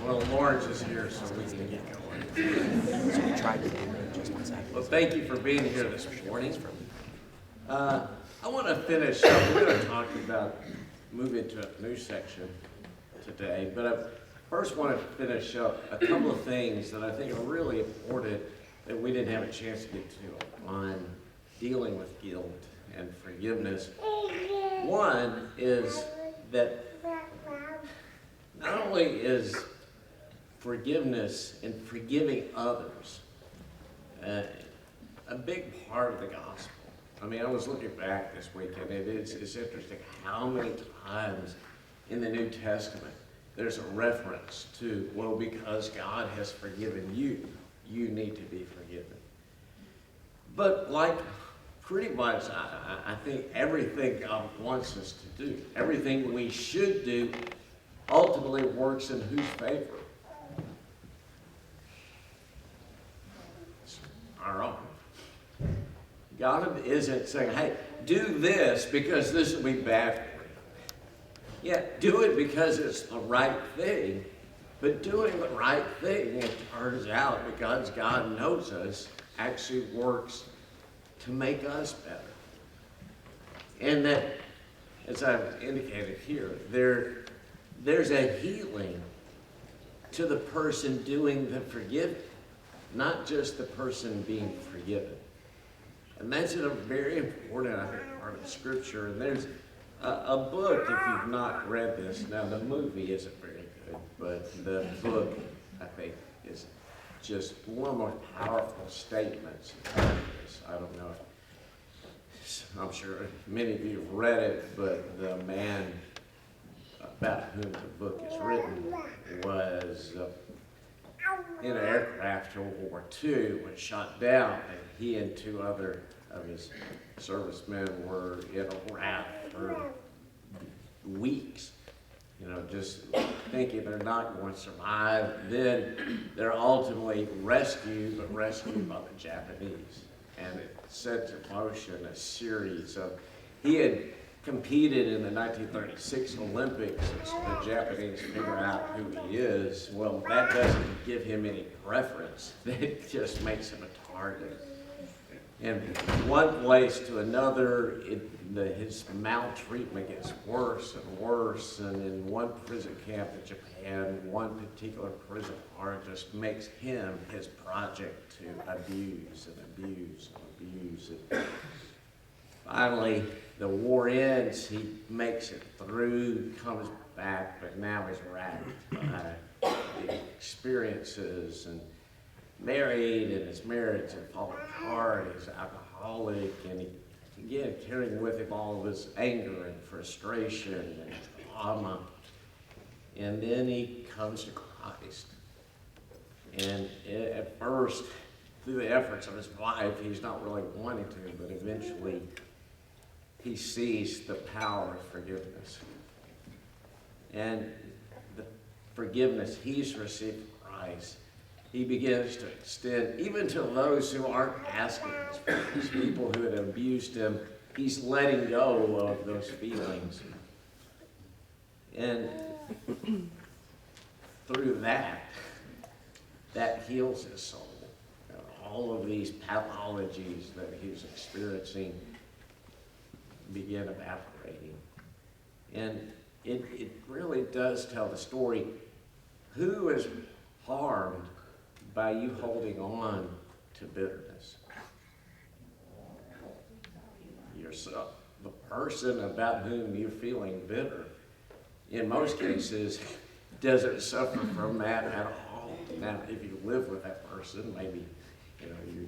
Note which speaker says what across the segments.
Speaker 1: Well, Lawrence is here, so we can get going.
Speaker 2: So we tried to do just 1 second.
Speaker 1: Well, thank you for being here this morning. I want to finish up. We're going to talk about moving to a new section today, but I first want to finish up a couple of things that I think are really important that we didn't have a chance to get to on dealing with guilt and forgiveness. One is that not only is forgiveness and forgiving others a big part of the gospel. I mean, I was looking back this weekend, and it's interesting how many times in the New Testament there's a reference to, well, because God has forgiven you, you need to be forgiven. But like pretty much, I think everything God wants us to do, everything we should do, ultimately works in whose favor? It's our own. God isn't saying, hey, do this because this will be bad for you. Yeah, do it because it's the right thing, but doing the right thing, it turns out, because God knows us, actually works to make us better. And that, as I've indicated here, there's a healing to the person doing the forgiving, not just the person being forgiven. And that's a very important, I think, part of Scripture. And there's a book, if you've not read this, now the movie isn't very good, but the book, I think, is just one of the most powerful statements of this. I don't know. I'm sure many of you have read it, but the man about whom the book is written was in an aircraft in World War II, was shot down, and he and two other of his servicemen were in a raft for weeks, just thinking they're not going to survive. Then they're ultimately rescued, but rescued by the Japanese. And it sets in motion a series of, he had competed in the 1936 Olympics, so the Japanese figure out who he is. Well, that doesn't give him any preference. It just makes him a target. And from one place to another, his maltreatment gets worse and worse. And in one prison camp in Japan, one particular prison guard just makes him his project to abuse and abuse and abuse. And finally, the war ends. He makes it through, comes back, but now he's racked by the experiences and married, and his marriage had fallen apart. He's alcoholic, and he, again, carrying with him all of his anger and frustration and trauma. And then he comes to Christ. And at first, through the efforts of his wife, he's not really wanting to, but eventually he sees the power of forgiveness. And the forgiveness he's received from Christ, he begins to extend even to those who aren't asking for these people who had abused him. He's letting go of those feelings. And through that heals his soul. All of these pathologies that he's experiencing begin evaporating. And it really does tell the story. Who is harmed by you holding on to bitterness? Yourself. The person about whom you're feeling bitter, in most cases, doesn't suffer from that at all. Now, if you live with that person, maybe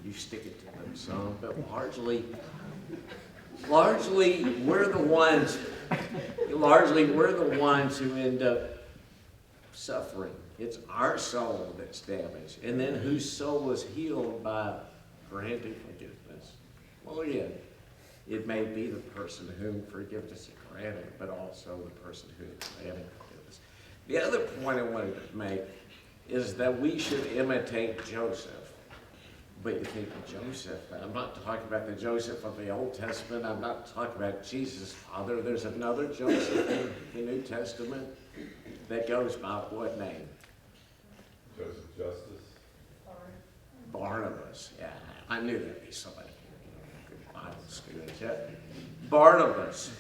Speaker 1: you stick it to them some, but largely we're the ones who end up suffering. It's our soul that's damaged. And then whose soul is healed by granting forgiveness? Well, yeah, it may be the person whom forgiveness is granted, but also the person who is granting forgiveness. The other point I wanted to make is that we should imitate Joseph. But you think of Joseph. I'm not talking about the Joseph of the Old Testament. I'm not talking about Jesus' father. There's another Joseph in the New Testament that goes by what name?
Speaker 3: Because of justice.
Speaker 1: Barnabas, yeah, I knew there'd be somebody here, good Bible students. Yeah. Barnabas,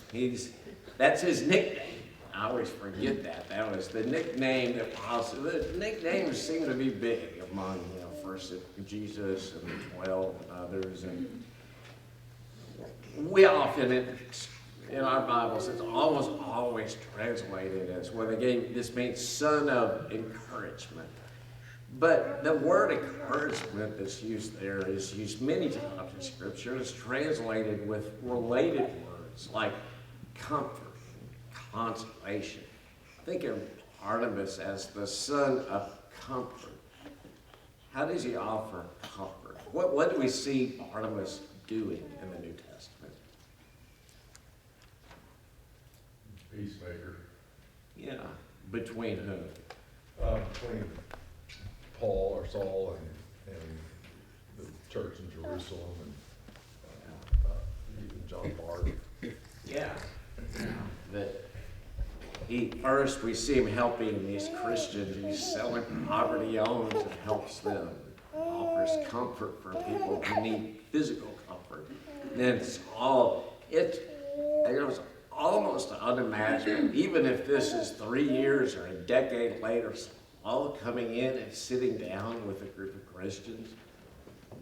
Speaker 1: that's his nickname. I always forget that. That was the nickname that the nicknames seem to be big among, first Jesus and the 12 and others. And we often, in our Bibles, it's almost always translated as, this means son of encouragement. But the word encouragement that's used there is used many times in Scripture. It's translated with related words like comfort, consolation. Think of Barnabas as the son of comfort. How does he offer comfort? What do we see Barnabas doing in the New Testament?
Speaker 3: Peacemaker.
Speaker 1: Yeah, between whom?
Speaker 3: Between Paul or Saul and the church in Jerusalem and even John Mark.
Speaker 1: Yeah. That first we see him helping these Christians. He's selling property he owns and helps them. Offers comfort for people who need physical comfort. And then it's almost unimaginable, even if this is 3 years or a decade later, all coming in and sitting down with a group of Christians,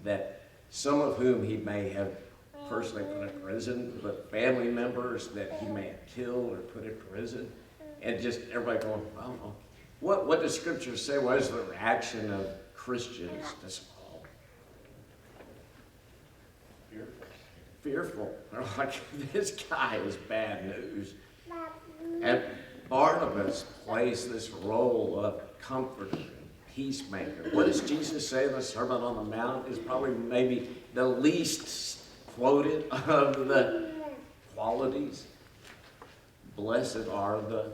Speaker 1: that some of whom he may have personally put in prison, but family members that he may have killed or put in prison, and just everybody going, well, what does Scripture say? What is the reaction of Christians to Saul? Fearful. They're like, this guy is bad news. And Barnabas plays this role of comforter and peacemaker. What does Jesus say in the Sermon on the Mount is probably maybe the least quoted of the qualities. Blessed are the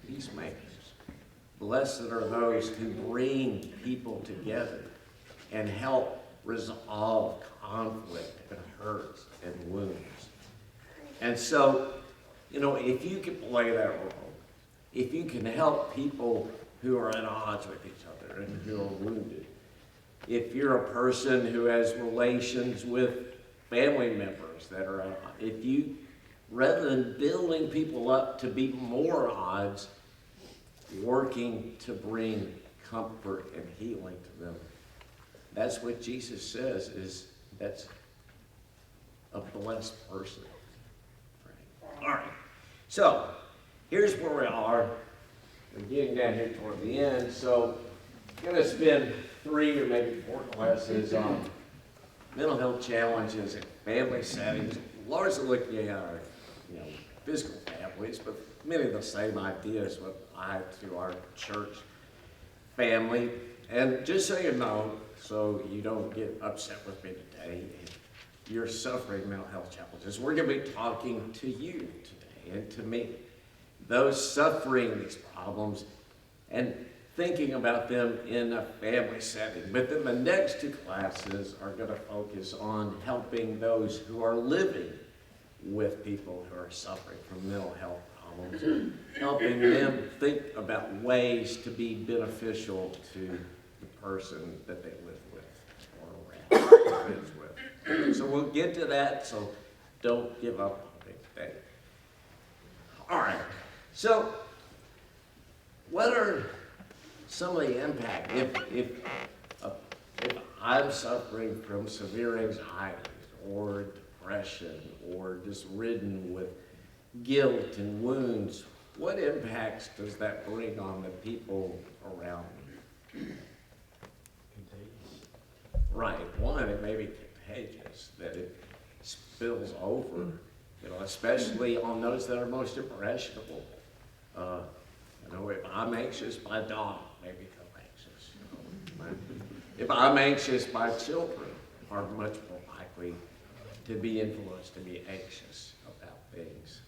Speaker 1: peacemakers. Blessed are those who bring people together and help resolve conflict and hurts and wounds. And so, if you can play that role, if you can help people who are at odds with each other and who are wounded, if you're a person who has relations with family members that are at odds, if you, rather than building people up to be more odds, working to bring comfort and healing to them. That's what Jesus says that's a blessed person. All right. So, here's where we are. We're getting down here toward the end. So, I'm going to spend 3 or maybe 4 classes on mental health challenges in family settings, largely looking at our physical families, but many of the same ideas apply to our church family. And just so you know, so you don't get upset with me today, if you're suffering mental health challenges, we're going to be talking to you today and to me, those suffering these problems and thinking about them in a family setting. But then the next 2 classes are going to focus on helping those who are living with people who are suffering from mental health problems, helping them think about ways to be beneficial to the person that they live with or lives with. So we'll get to that, so don't give up on it today. All right, so what are some of the impact if I'm suffering from severe anxiety or depression or just ridden with guilt and wounds? What impacts does that bring on the people around me?
Speaker 3: Contagious.
Speaker 1: Right. One, it may be contagious, that it spills over, especially on those that are most impressionable. If I'm anxious, my dog may become anxious. If I'm anxious, my children are much more likely to be influenced, to be anxious about things.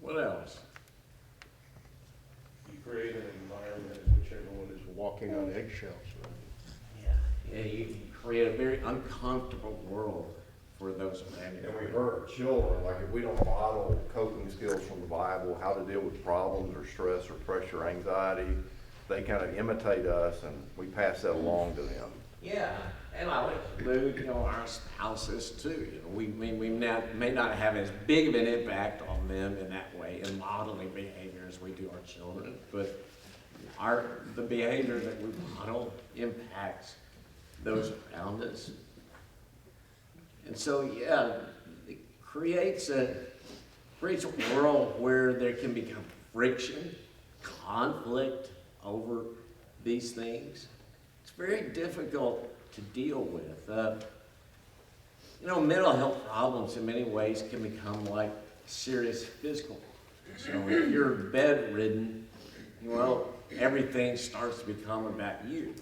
Speaker 1: What else?
Speaker 4: You create an environment in which everyone is walking on eggshells.
Speaker 1: Yeah, you create a very uncomfortable world for those around you.
Speaker 5: And we hurt children, like if we don't model coping skills from the Bible, how to deal with problems or stress or pressure, anxiety, they kind of imitate us and we pass that along to them.
Speaker 1: Yeah, and I would include, our spouses too. We may not have as big of an impact on them in that way, in modeling behavior as we do our children, but the behavior that we model impacts those around us. And so, yeah, it creates a world where there can become friction, conflict over these things. It's very difficult to deal with. Mental health problems in many ways can become like serious physical. So if you're bedridden, well, everything starts to become about you.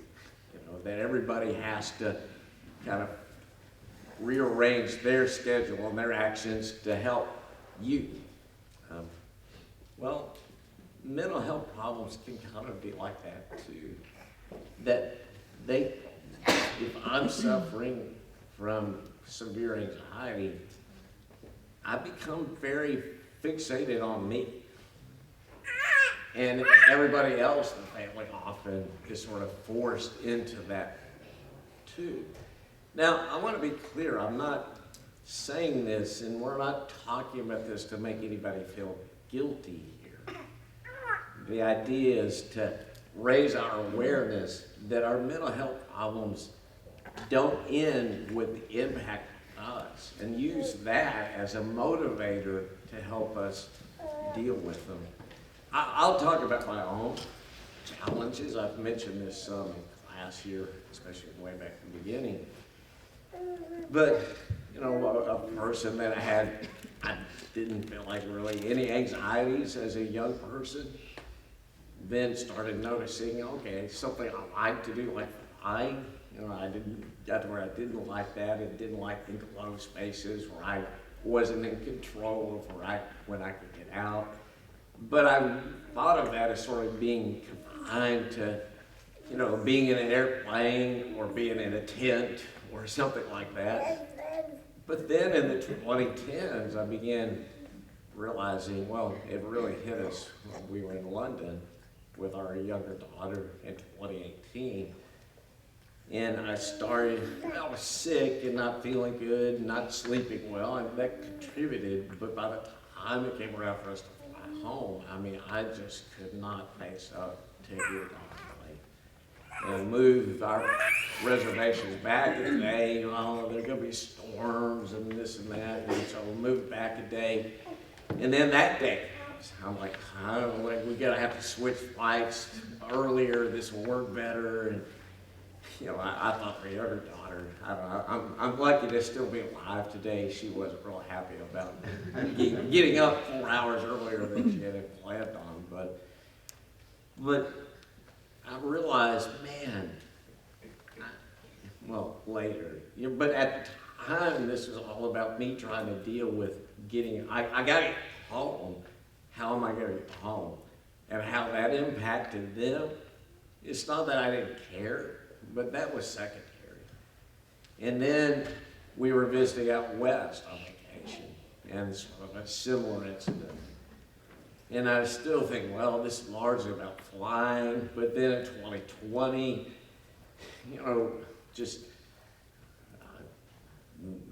Speaker 1: That everybody has to kind of rearrange their schedule and their actions to help you. Mental health problems can kind of be like that too. If I'm suffering from severe anxiety, I become very fixated on me. And everybody else in the family often is sort of forced into that too. Now, I want to be clear, I'm not saying this, and we're not talking about this to make anybody feel guilty here. The idea is to raise our awareness that our mental health problems don't end with the impact on us, and use that as a motivator to help us deal with them. I'll talk about my own challenges. I've mentioned this some in class here, especially way back in the beginning. But, a person that I didn't feel like really any anxieties as a young person, then started noticing, okay, something I like to do, like flying. I got to where I didn't like that, and didn't like enclosed spaces where I wasn't in control of when I could get out. But I thought of that as sort of being confined to, being in an airplane or being in a tent or something like that. But then in the 2010s, I began realizing, it really hit us when we were in London with our younger daughter in 2018. And I was sick and not feeling good, not sleeping well, and that contributed. But by the time it came around for us to fly home, I just could not face up to it honestly. And moved our reservations back a day. There's going to be storms and this and that. And so we moved back a day. And then that day, I'm like, we gotta have to switch flights earlier. This will work better. And I thought for your daughter, I don't know, I'm lucky to still be alive today. She wasn't real happy about getting up 4 hours earlier than she had planned on. But I realized, later. But at the time, this was all about me trying to deal with I got to get home. How am I going to get home? And how that impacted them. It's not that I didn't care, but that was secondary. And then we were visiting out west on vacation, and sort of a similar incident. And I was still thinking, this is largely about flying, but then in 2020,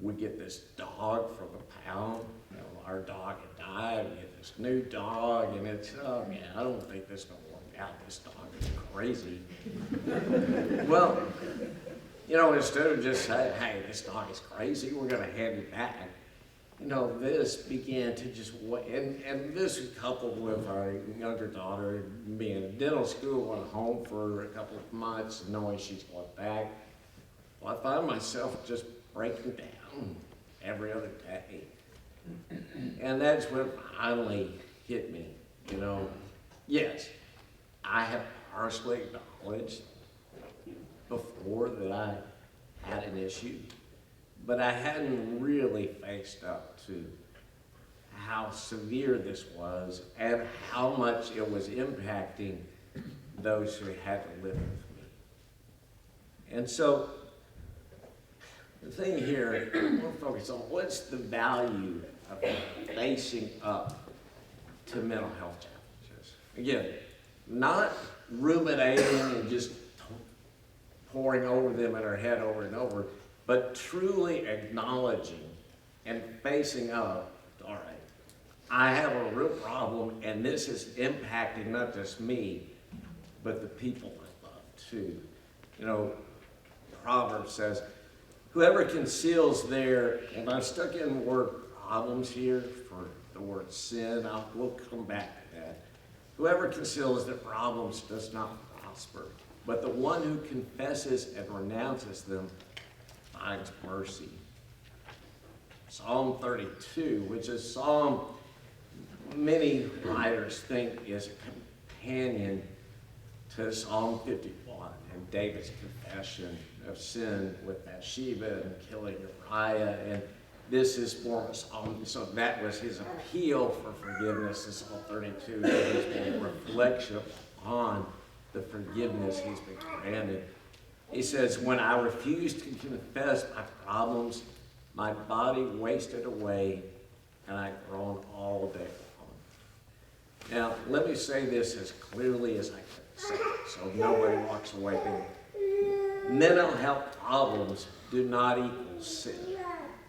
Speaker 1: we get this dog from the pound. Our dog had died. We get this new dog, and it's, I don't think this is going to work out. This dog is crazy. Instead of just saying, hey, this dog is crazy, we're going to hand it back. This began to and this was coupled with our younger daughter being in dental school, went home for a couple of months, knowing she's going back. I found myself just breaking down every other day. And that's when it finally hit me, Yes, I have partially acknowledged before that I had an issue, but I hadn't really faced up to how severe this was and how much it was impacting those who had to live with me. And so, the thing here, we'll focus on what's the value of facing up to mental health challenges. Again, not ruminating and just pouring over them in our head over and over, but truly acknowledging and facing up, all right, I have a real problem, and this is impacting not just me, but the people I love too. You know, Proverbs says, whoever conceals their, and I stuck in the word problems here for the word sin, we'll come back to that. Whoever conceals their problems does not prosper, but the one who confesses and renounces them finds mercy. Psalm 32, which is Psalm many writers think is a companion to Psalm 51 and David's confession of sin with Bathsheba and killing Uriah. And this is more of a psalm, so that was his appeal for forgiveness in Psalm 32. It was more reflection on the forgiveness he's been granted. He says, when I refused to confess my problems, my body wasted away, and I groaned all day long. Now, let me say this as clearly as I can say it, so nobody walks away thinking, mental health problems do not equal sin.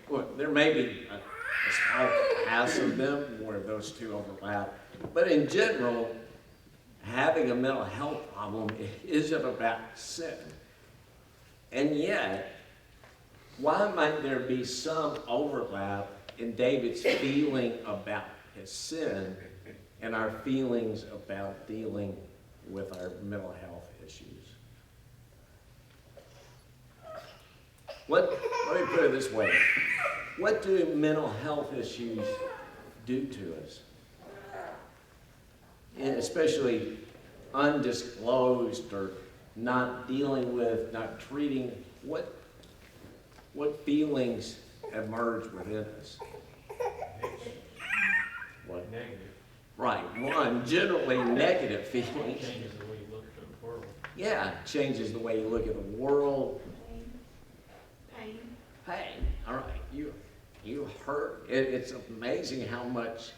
Speaker 1: Well, there may be a small class of them where those two overlap, but in general, having a mental health problem isn't about sin. And yet, why might there be some overlap in David's feeling about his sin and our feelings about dealing with our mental health issues? Let me put it this way. What do mental health issues do to us? And especially undisclosed or not dealing with, not treating, what feelings emerge within us? What?
Speaker 6: Negative.
Speaker 1: Right, one, generally negative feelings.
Speaker 6: Changes the way you look at the world.
Speaker 1: Yeah, it changes the way you look at the world. Pain, all right, you hurt. It's amazing how much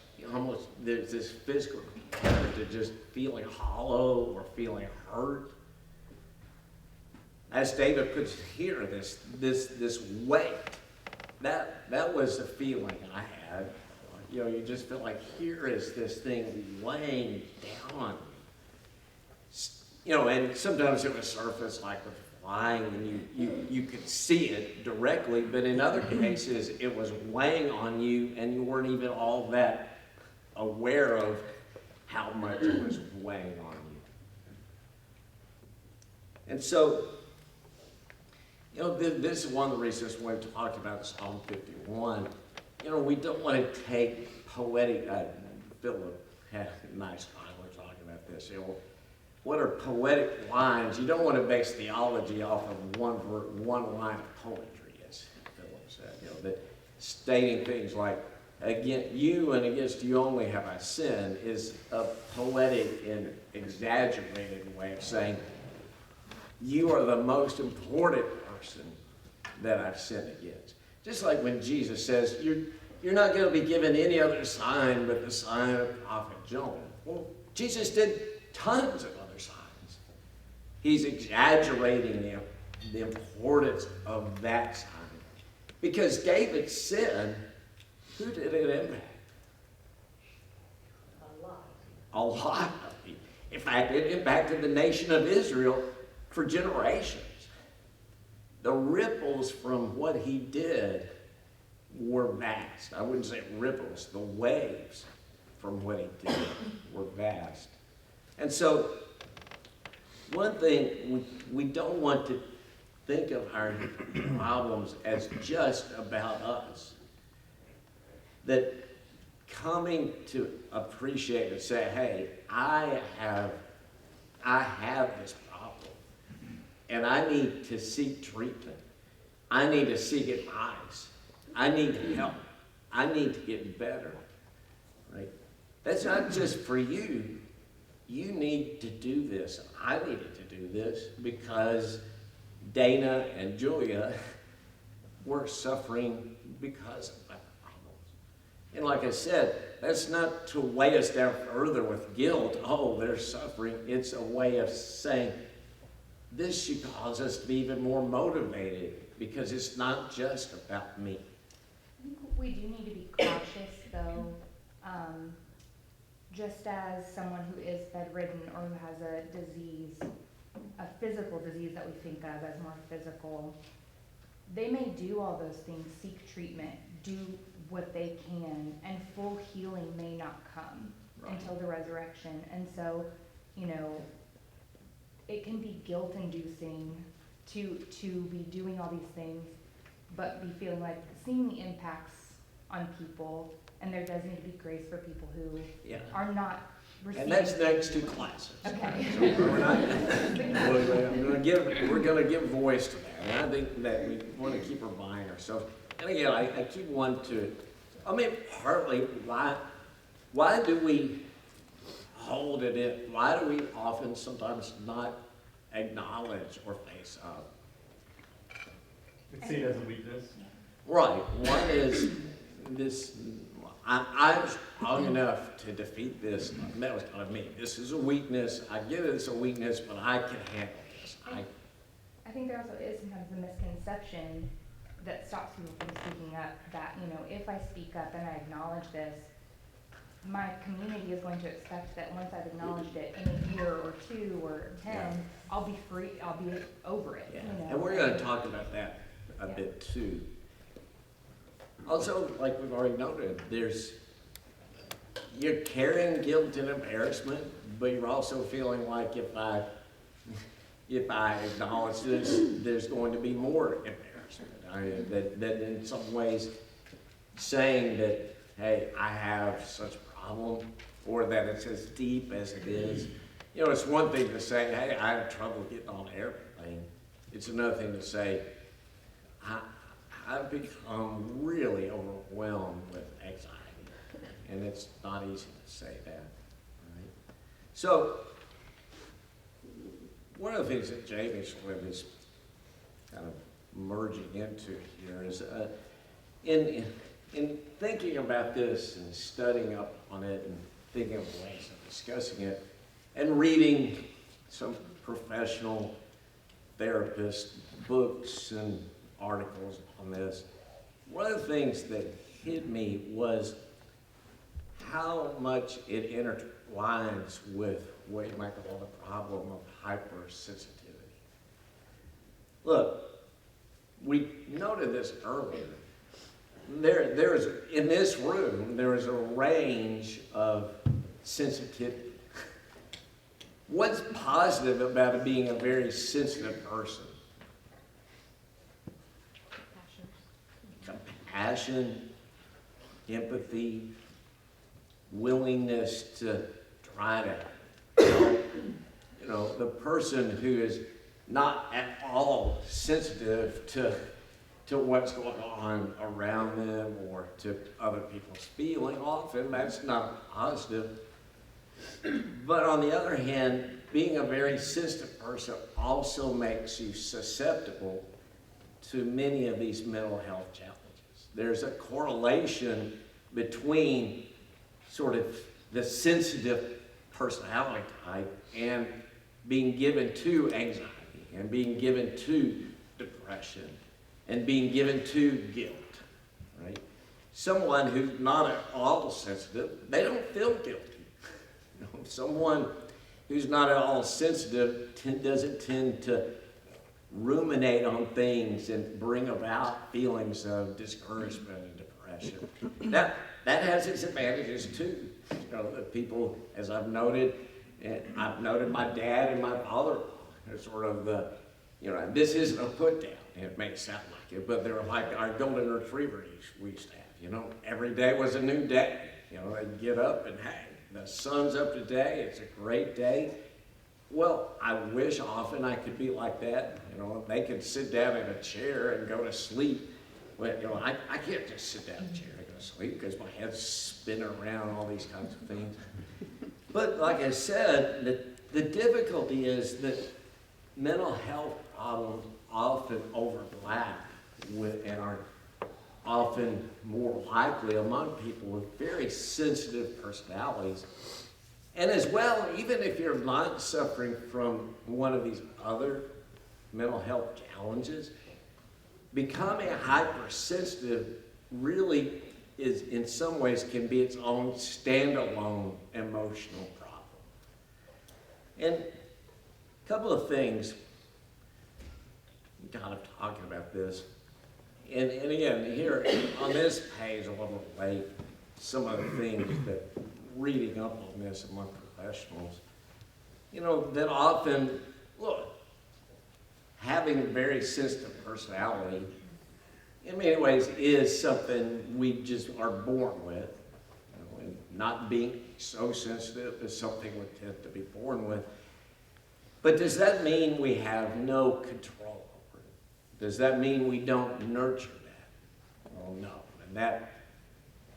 Speaker 1: there's this physical compared to just feeling hollow or feeling hurt. As David puts here, this weight, that was the feeling I had. You know, you just feel like here is this thing weighing down on you. You know, and sometimes it would surface like with flying, and you could see it directly, but in other cases it was weighing on you, and you weren't even all that aware of how much it was weighing on you. And so, you know, this is one of the reasons when we talked about Psalm 51. You know, we don't want to take poetic, Philip had a nice time when we're talking about this. You know, what are poetic lines? You don't want to base theology off of one line of poetry, as Philip said. You know, that stating things like, against you only have I sinned, is a poetic and exaggerated way of saying, you are the most important person that I've sinned against. Just like when Jesus says, you're not going to be given any other sign but the sign of Prophet Jonah. Well, Jesus did tons of other signs. He's exaggerating the importance of that sign. Because David's sin, who did it impact? A lot of people. In fact, it impacted the nation of Israel for generations. The ripples from what he did were vast. I wouldn't say ripples, the waves from what he did were vast. And so, one thing, we don't want to think of our problems as just about us. That coming to appreciate and say, hey, I have this problem, and I need to seek treatment. I need to seek advice. I need help. I need to get better. Right? That's not just for you. You need to do this. I needed to do this because Dana and Julia were suffering because of my problems. And like I said, that's not to weigh us down further with guilt. Oh, they're suffering. It's a way of saying, this should cause us to be even more motivated because it's not just about me.
Speaker 7: I think we do need to be cautious, though, just as someone who is bedridden or who has a disease, a physical disease that we think of as more physical, they may do all those things, seek treatment, do what they can, and full healing may not come until the resurrection. And so, you know, it can be guilt-inducing to be doing all these things, but be feeling like seeing the impacts on people, and there does need to be grace for people who
Speaker 1: Yeah.
Speaker 7: are not receiving.
Speaker 1: And that's next to classes.
Speaker 7: Okay.
Speaker 1: So we're not, we're gonna give voice to that. And I think that we want to keep reminding ourselves. And again, I keep one to, I mean, partly why do we hold it in? Why do we often sometimes not acknowledge or face up?
Speaker 6: It's seen as a weakness.
Speaker 1: Right. One is this, I'm strong enough to defeat this. That was kind of me. This is a weakness. I get it, it's a weakness, but I can handle this.
Speaker 7: I think there also is sometimes a misconception that stops people from speaking up, that, you know, if I speak up and I acknowledge this, my community is going to expect that once I've acknowledged it in a year or 2 or 10,
Speaker 1: Yeah.
Speaker 7: I'll be free, I'll be over it,
Speaker 1: Yeah.
Speaker 7: you know.
Speaker 1: And we're going to talk about that a bit too. Also, like we've already noted, you're carrying guilt and embarrassment, but you're also feeling like if I acknowledge this, there's going to be more embarrassment. That in some ways saying that, hey, I have such a problem, or that it's as deep as it is. You know, it's one thing to say, hey, I have trouble getting on an airplane. It's another thing to say, I've become really overwhelmed with anxiety. And it's not easy to say that, right? So, one of the things that Jamie sort of is kind of merging into here is in thinking about this and studying up on it and thinking of ways of discussing it and reading some professional therapist books and articles on this, one of the things that hit me was how much it intertwines with what you might call the problem of hypersensitivity. Look, we noted this earlier. There's in this room, there is a range of sensitivity. What's positive about being a very sensitive person? Compassion, empathy, willingness to try to help. You know, the person who is not at all sensitive to what's going on around them or to other people's feeling, often that's not positive. But on the other hand, being a very sensitive person also makes you susceptible to many of these mental health challenges. There's a correlation between sort of the sensitive personality type and being given to anxiety and being given to depression and being given to guilt, right? Someone who's not at all sensitive, they don't feel guilty. You know, someone who's not at all sensitive doesn't tend to ruminate on things and bring about feelings of discouragement and depression. That has its advantages too. You know, the people, as I've noted, and I've noted my dad and my father are sort of the, you know, this isn't a put down. It may sound like it, but they're like our golden retrievers we used to have. You know, every day was a new day. You know, they'd get up and hey, the sun's up today. It's a great day. Well, I wish often I could be like that. You know, they could sit down in a chair and go to sleep. Well, you know, I can't just sit down in a chair and go to sleep because my head's spinning around, all these kinds of things. But like I said, the difficulty is that mental health problems often overlap with and often more likely among people with very sensitive personalities. And as well, even if you're not suffering from one of these other mental health challenges, becoming hypersensitive really is, in some ways, can be its own standalone emotional problem. And a couple of things, kind of talking about this, and again, here on this page, I want to relate some of the things that reading up on this among professionals, that often, look, having a very sensitive personality, in many ways, is something we just are born with. And not being so sensitive is something we tend to be born with. But does that mean we have no control over it? Does that mean we don't nurture that? Well, no. And that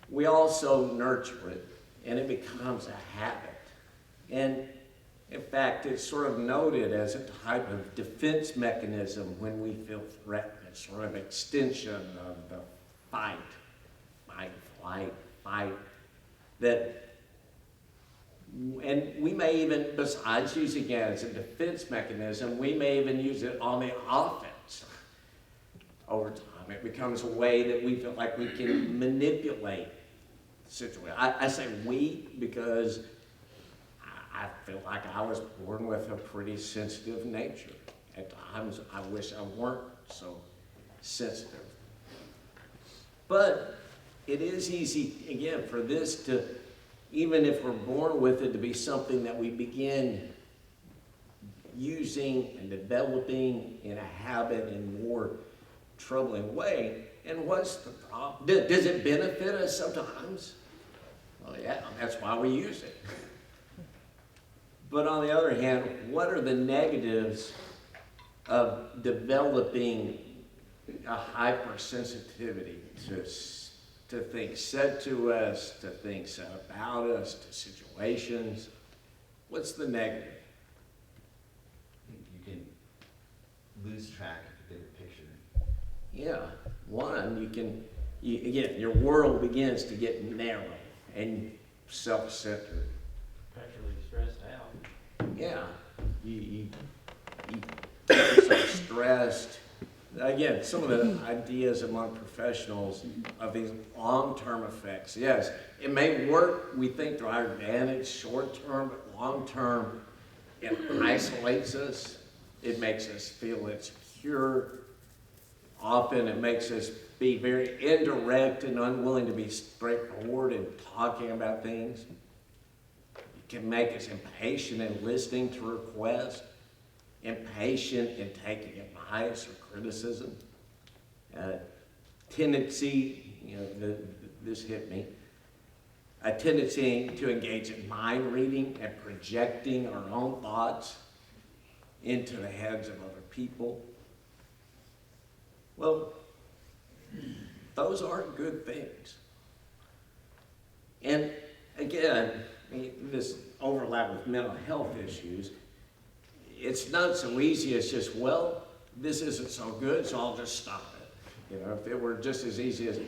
Speaker 1: we also nurture it, and it becomes a habit. And in fact, it's sort of noted as a type of defense mechanism when we feel threatened. It's sort of extension of the fight, flight, that, and we may even, besides using it as a defense mechanism, we may even use it on the offense. Over time, it becomes a way that we feel like we can manipulate the situation. I say we because I feel like I was born with a pretty sensitive nature. At times, I wish I weren't so sensitive. But it is easy, again, for this to, even if we're born with it, to be something that we begin using and developing in a habit in a more troubling way. And what's the problem? Does it benefit us sometimes? Well, yeah, that's why we use it. But on the other hand, what are the negatives of developing a hypersensitivity to things said to us, to things said about us, to situations? What's the negative?
Speaker 8: You can lose track of the bigger picture.
Speaker 1: Yeah, one, again, your world begins to get narrow and self-centered.
Speaker 6: Perpetually stressed out.
Speaker 1: Yeah, you get so stressed. Again, some of the ideas among professionals of these long-term effects. Yes, it may work, we think, to our advantage short-term, but long-term, it isolates us. It makes us feel insecure. Often it makes us be very indirect and unwilling to be straightforward in talking about things. It can make us impatient in listening to requests, impatient in taking advice or criticism. Tendency, this hit me, a tendency to engage in mind reading and projecting our own thoughts into the heads of other people. Well, those aren't good things. And again, this overlap with mental health issues, it's not so easy as just, well, this isn't so good, so I'll just stop it. If it were just as easy as,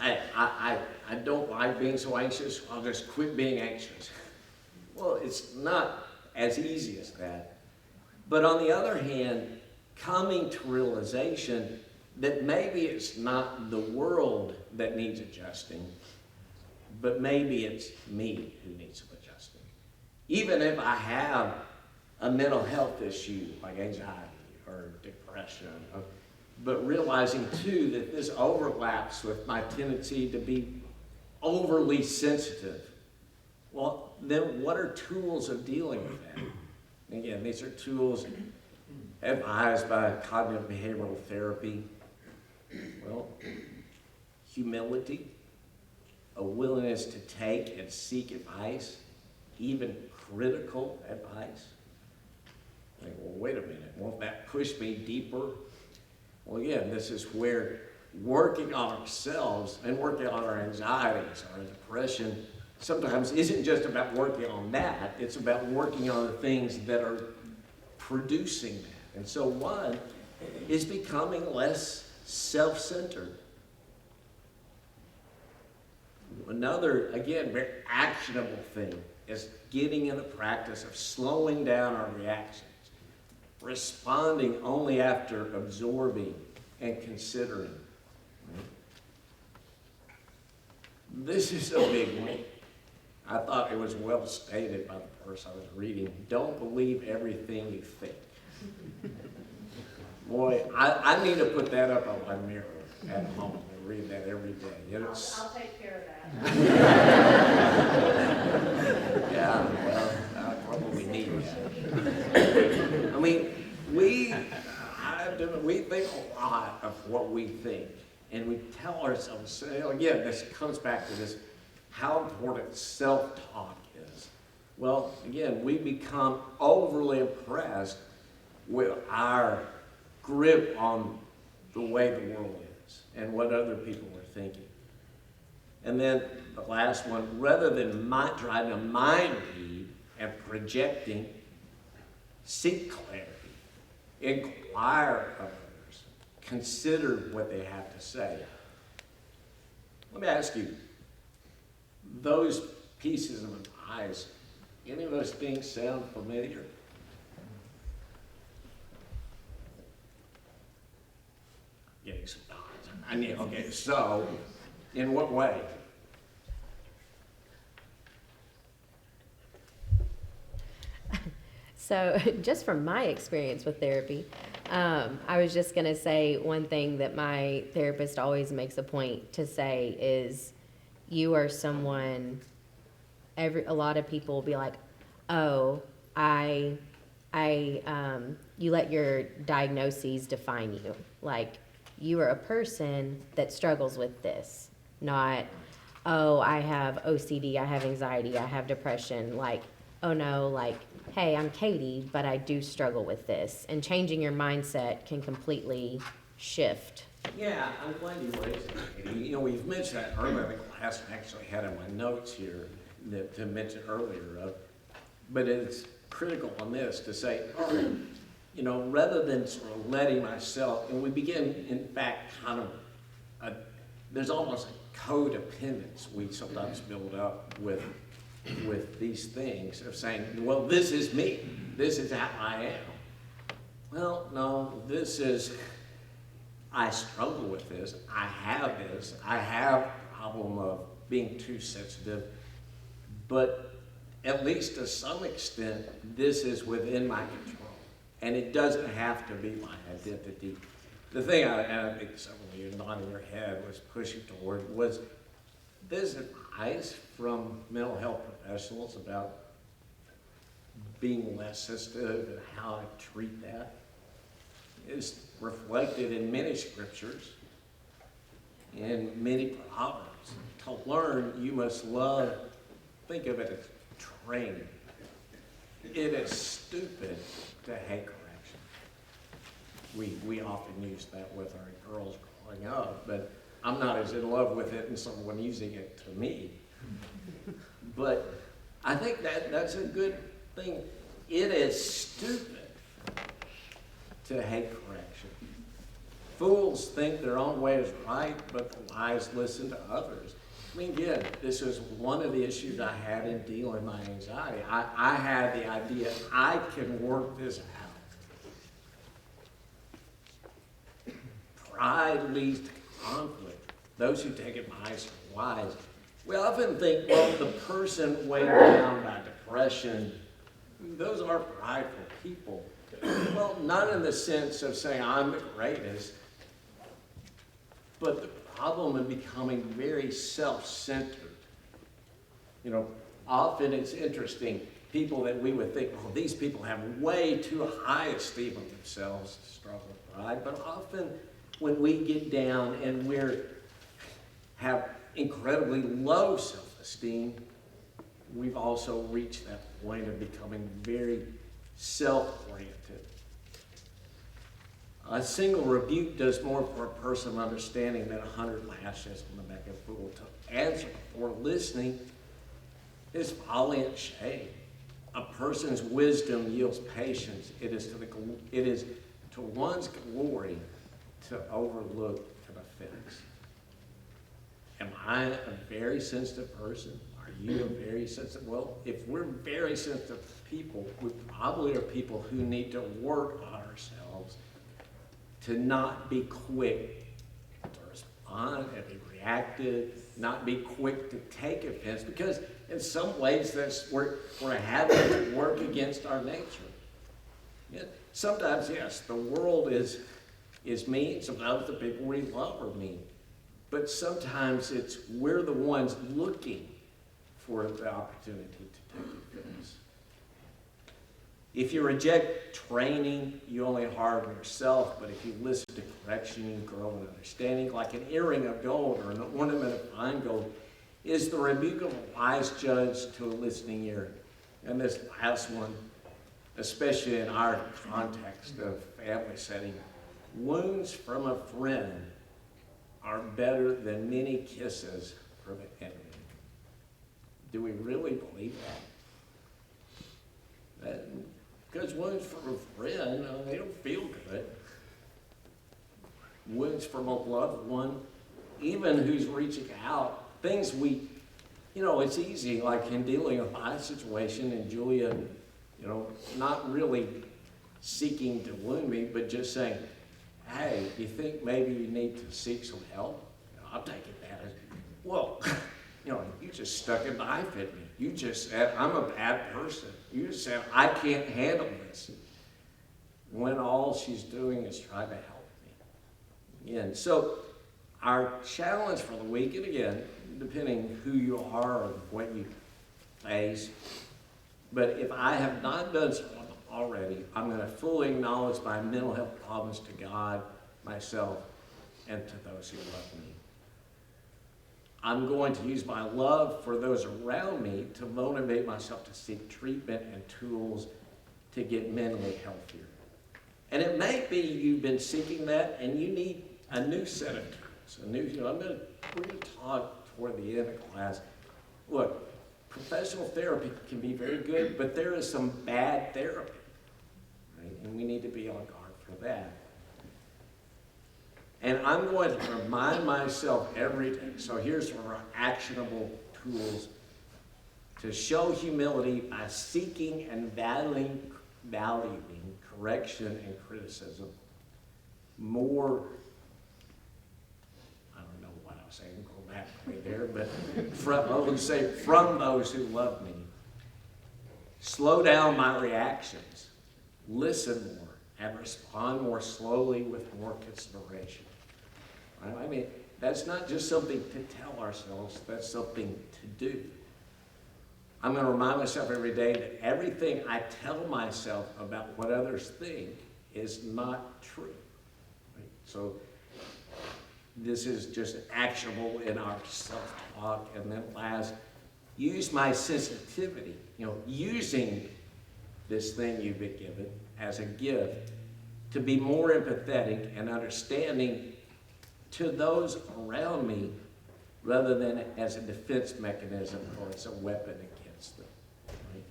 Speaker 1: I don't like being so anxious, I'll just quit being anxious. Well, it's not as easy as that. But on the other hand, coming to realization that maybe it's not the world that needs adjusting, but maybe it's me who needs some adjusting. Even if I have a mental health issue like anxiety or depression, but realizing too that this overlaps with my tendency to be overly sensitive. Well, then what are tools of dealing with that? Again, these are tools advised by cognitive behavioral therapy. Well, humility, a willingness to take and seek advice, even critical advice. Like, well, wait a minute, won't that push me deeper? Well, again, this is where working on ourselves and working on our anxieties, our depression, sometimes isn't just about working on that, it's about working on the things that are producing that. And so one is becoming less self-centered. Another, again, very actionable thing is getting in the practice of slowing down our reactions, responding only after absorbing and considering. This is a big one. I thought it was well stated by the person I was reading. Don't believe everything you think. Boy, I need to put that up on my mirror at home and read that every day.
Speaker 7: I'll take care of that.
Speaker 1: Yeah, well, I probably need that. I mean, we think a lot of what we think, and we tell ourselves, again, this comes back to this, how important self-talk is. Well, again, we become overly impressed with our grip on the way the world is and what other people are thinking. And then the last one, rather than trying to mind read and projecting, seek clarity, inquire of others, consider what they have to say. Let me ask you, those pieces of advice, any of those things sound familiar? Getting some nods. I mean, okay, so, in what way?
Speaker 9: So, just from my experience with therapy, I was just going to say one thing that my therapist always makes a point to say is, you are someone, a lot of people will be like, oh, you let your diagnoses define you. Like, you are a person that struggles with this, not, oh, I have OCD, I have anxiety, I have depression. Like, oh no, like, hey, I'm Katie, but I do struggle with this. And changing your mindset can completely shift.
Speaker 1: Yeah, I'm glad you raised it. You know, we've mentioned that earlier in the class. I actually had in my notes here to mention earlier. But it's critical on this to say, you know, rather than sort of letting myself, and we begin, in fact, kind of, there's almost a codependence we sometimes build up with these things of saying, well, this is me. This is how I am. Well, no, this is, I struggle with this. I have this. I have a problem of being too sensitive. But at least to some extent, this is within my control. And it doesn't have to be my identity. The thing I think some of you nodding your head was pushing toward was this advice from mental health professionals about being less sensitive and how to treat that is reflected in many scriptures, in many proverbs. To learn, you must love. Think of it as training. It is stupid to hate correction. We often use that with our girls growing up, but I'm not as in love with it as someone using it to me. But I think that's a good thing. It is stupid to hate correction. Fools think their own way is right, but the wise listen to others. I mean, again, this is one of the issues I had in dealing with my anxiety. I had the idea I can work this out. Pride leads to conflict. Those who take advice are wise. We often think, well, the person weighed down by depression, those are prideful people. Well, not in the sense of saying I'm the greatest, but the problem in becoming very self-centered. You know, often it's interesting, people that we would think, oh, these people have way too high esteem of themselves to struggle with pride, but often when we get down and have incredibly low self-esteem, we've also reached that point of becoming very self-oriented. A single rebuke does more for a person understanding than 100 lashes on the back of a fool. To answer before listening is folly and shame. A person's wisdom yields patience. It is to one's glory to overlook an offense. Am I a very sensitive person? Are you a very sensitive? Well, if we're very sensitive people, we probably are people who need to work on ourselves to not be quick to respond and be reactive, not be quick to take offense, because in some ways we're having to work against our nature. Yeah, sometimes, yes, the world is mean. Sometimes the people we love are mean. But sometimes we're the ones looking for the opportunity to take offense. If you reject training, you only harm yourself, but if you listen to correction, you grow in understanding. Like an earring of gold or an ornament of fine gold is the rebuke of a wise judge to a listening ear. And this last one, especially in our context of family setting, wounds from a friend are better than many kisses from an enemy. Do we really believe that? Because wounds from a friend, they don't feel good. Wounds from a loved one, even who's reaching out, things it's easy, like in dealing with my situation, and Julia, not really seeking to wound me, but just saying, hey, you think maybe you need to seek some help? I'm taking that as, well, you just stuck a knife at me. You just said, I'm a bad person. You just said, I can't handle this. When all she's doing is trying to help me. And so our challenge for the week, and again, depending who you are and what you face, but if I have not done so already, I'm going to fully acknowledge my mental health problems to God, myself, and to those who love me. I'm going to use my love for those around me to motivate myself to seek treatment and tools to get mentally healthier. And it may be you've been seeking that and you need a new set of tools. We're going to talk toward the end of class. Look, professional therapy can be very good, but there is some bad therapy. And we need to be on guard for that. And I'm going to remind myself every day. So here's some of our actionable tools to show humility by seeking and valuing correction and criticism more. I don't know what I was saying, go back way there, but from those who love me. Slow down my reactions. Listen more and respond more slowly with more consideration. Right? I mean, that's not just something to tell ourselves, that's something to do. I'm going to remind myself every day that everything I tell myself about what others think is not true. Right? So this is just actionable in our self-talk. And then last, use my sensitivity, using this thing you've been given as a gift to be more empathetic and understanding to those around me rather than as a defense mechanism or as a weapon against them. Right?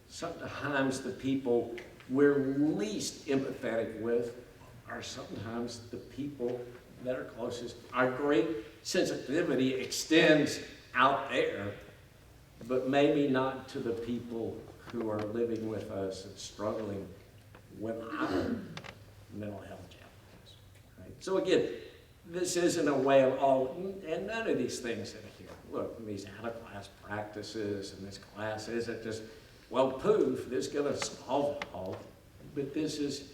Speaker 1: Sometimes the people we're least empathetic with are sometimes the people that are closest. Our great sensitivity extends out there, but maybe not to the people who are living with us and struggling with our mental health challenges. Right? So again, this isn't a way of and none of these things that are here. Look, these out-of-class practices and this class isn't just, well, poof, this is going to solve it all. But this is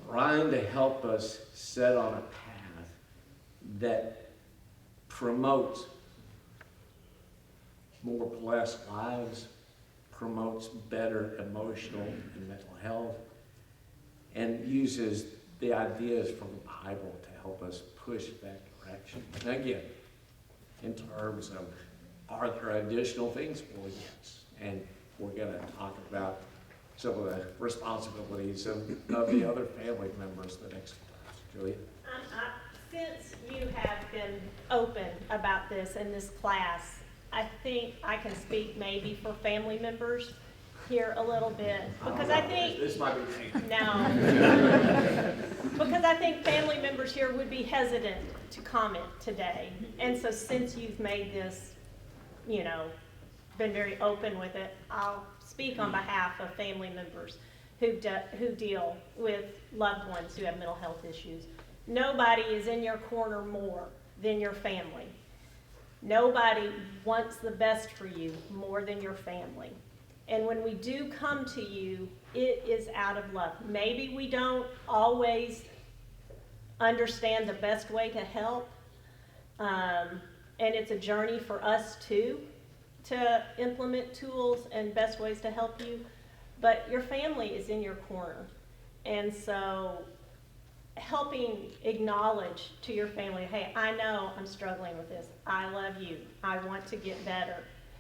Speaker 1: trying to help us set on a path that promotes more blessed lives, promotes better emotional and mental health, and uses the ideas from the Bible to help us push that direction. And again, in terms of, are there additional things? Well, yes. And we're going to talk about some of the responsibilities of the other family members the next class. Julia?
Speaker 10: Since you have been open about this in this class, I think I can speak maybe for family members. here a little bit, because I think,
Speaker 1: This might be.
Speaker 10: no. Because I think family members here would be hesitant to comment today. And so since you've made this, you know, been very open with it, I'll speak on behalf of family members who deal with loved ones who have mental health issues. Nobody is in your corner more than your family. Nobody wants the best for you more than your family. And when we do come to you, it is out of love. Maybe we don't always understand the best way to help, and it's a journey for us too, to implement tools and best ways to help you, but your family is in your corner. And so helping acknowledge to your family, hey, I know I'm struggling with this. I love you. I want to get better.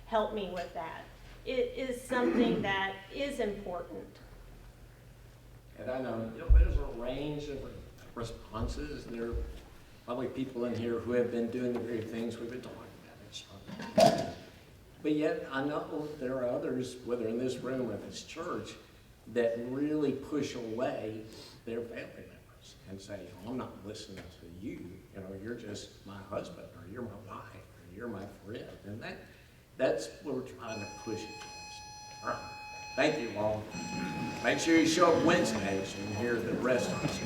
Speaker 10: Help me with that. It is something that is important.
Speaker 1: And I know, you know, there's a range of responses. There are probably people in here who have been doing the very things we've been talking about. But yet, I know there are others, whether in this room or this church, that really push away their family members and say, oh, I'm not listening to you. You know, you're just my husband, or you're my wife, or you're my friend. And that's what we're trying to push against. All right. Thank you all. Make sure you show up Wednesday so you can hear the rest of us.